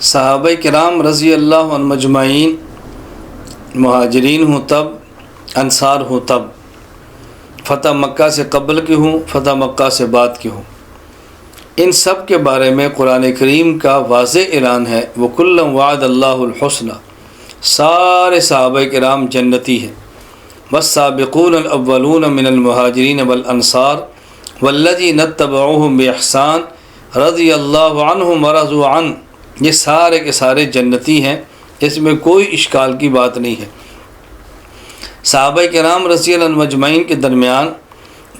صحابہ کرام رضی اللہ عنہ مجمعین، مہاجرین ہوں تب، انصار ہوں تب، فتح مکہ سے قبل کے ہوں، فتح مکہ سے بعد کے ہوں، ان سب کے بارے میں قرآن کریم کا واضح اعلان ہے، وَكُلًّا وَعَدَ اللَّهُ الْحُسْنَى، سارے صحابہ کرام جنتی ہیں، وَالسَّابِقُونَ الْأَوَّلُونَ مِنَ الْمُهَاجِرِينَ وَالْأَنصَارِ وَالَّذِينَ اتَّبَعُوهُم بِإِحْسَانٍ رضی اللہ عنہم ورضوا عنہ، یہ سارے کے سارے جنتی ہیں، اس میں کوئی اشکال کی بات نہیں ہے۔ صحابہ کرام رضی اللہ عنہ مجمعین کے درمیان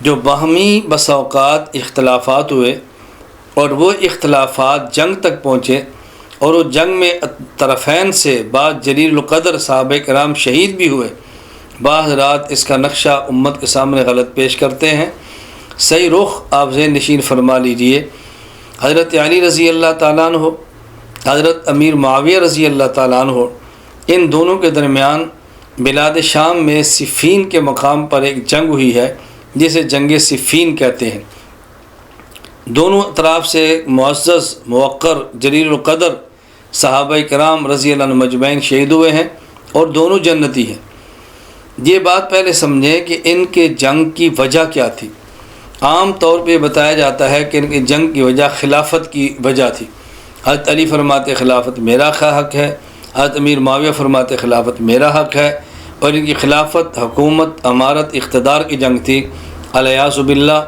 جو باہمی بسا اوقات اختلافات ہوئے اور وہ اختلافات جنگ تک پہنچے، اور وہ جنگ میں طرفین سے بعض جلیل القدر صحابہ کرام شہید بھی ہوئے۔ بعض رات اس کا نقشہ امت کے سامنے غلط پیش کرتے ہیں، صحیح رخ آپ ذہن نشین فرما لیجئے۔ حضرت علی رضی اللہ تعالیٰ عنہ، حضرت امیر معاویہ رضی اللہ تعالیٰ عنہ، ان دونوں کے درمیان بلاد شام میں صفین کے مقام پر ایک جنگ ہوئی ہے، جسے جنگ صفین کہتے ہیں۔ دونوں اطراف سے معزز، موقر، جلیل القدر صحابہ کرام رضی اللہ عنہ مجمعین شہید ہوئے ہیں، اور دونوں جنتی ہیں۔ یہ بات پہلے سمجھیں کہ ان کے جنگ کی وجہ کیا تھی۔ عام طور پہ بتایا جاتا ہے کہ ان کی جنگ کی وجہ خلافت کی وجہ تھی۔ حضرت علی فرماتے خلافت میرا حق ہے، حضرت امیر معاویہ فرماتے خلافت میرا حق ہے، اور ان کی خلافت، حکومت، امارت، اقتدار کی جنگ تھی۔ الیاذ باللہ،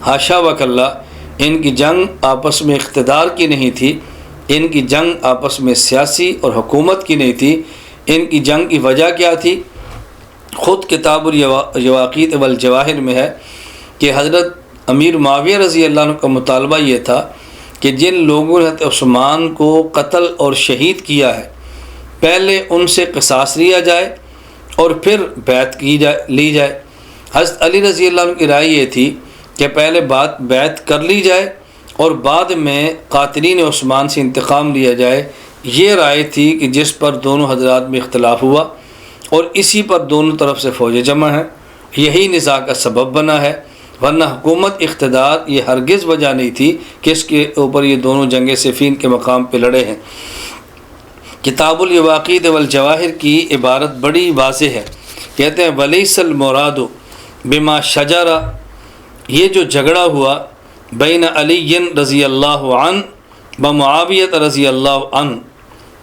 حاشا وکلا، ان کی جنگ آپس میں اقتدار کی نہیں تھی، ان کی جنگ آپس میں سیاسی اور حکومت کی نہیں تھی۔ ان کی جنگ کی وجہ کیا تھی؟ خود کتاب الیواقیت والجواہر میں ہے کہ حضرت امیر معاویہ رضی اللہ عنہ کا مطالبہ یہ تھا کہ جن لوگوں نے حضرت عثمان کو قتل اور شہید کیا ہے، پہلے ان سے قصاص لیا جائے اور پھر بیعت لی جائے۔ حضرت علی رضی اللہ عنہ کی رائے یہ تھی کہ پہلے بیعت کر لی جائے اور بعد میں قاتلین عثمان سے انتقام لیا جائے۔ یہ رائے تھی کہ جس پر دونوں حضرات میں اختلاف ہوا، اور اسی پر دونوں طرف سے فوجیں جمع ہیں، یہی نزاع کا سبب بنا ہے، ورنہ حکومت، اقتدار یہ ہرگز وجہ نہیں تھی کہ اس کے اوپر یہ دونوں جنگ صفین کے مقام پہ لڑے ہیں۔ کتاب الیواقیت والجواہر کی عبارت بڑی واضح ہے، کہتے ہیں ولیس المراد بما شجر، یہ جو جھگڑا ہوا بین علی رضی اللہ عنہ و معاویہ رضی اللہ عنہ،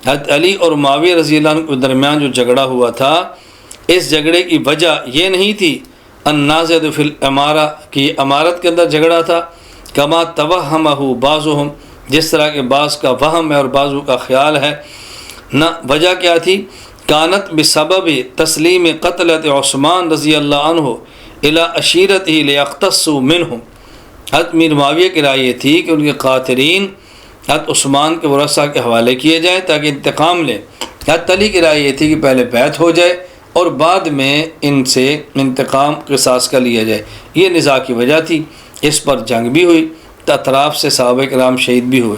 حضرت علی اور معاویہ رضی اللہ عنہ کے درمیان جو جھگڑا ہوا تھا، اس جھگڑے کی وجہ یہ نہیں تھی النازع فی الامارہ، کہ یہ امارت کے اندر جھگڑا تھا، کما توہمہ بعضهم، جس طرح کے بعض کا وہم ہے اور بعضوں کا خیال ہے۔ نہ، وجہ کیا تھی؟ کانت بسبب تسلیم قتلۃ عثمان رضی اللہ عنہ الی عشیرتہ لیقتصوا منہم، حضرت امیر معاویہ کی رائے یہ تھی کہ ان کے قاتلین حضرت عثمان کے ورثاء کے حوالے کیے جائیں تاکہ انتقام لیں۔ حضرت علی کی رائے یہ تھی کہ پہلے بیعت ہو جائے اور بعد میں ان سے انتقام قصاص کا لیا جائے۔ یہ نزاع کی وجہ تھی، اس پر جنگ بھی ہوئی، اطراف سے صحابہ کرام شہید بھی ہوئے۔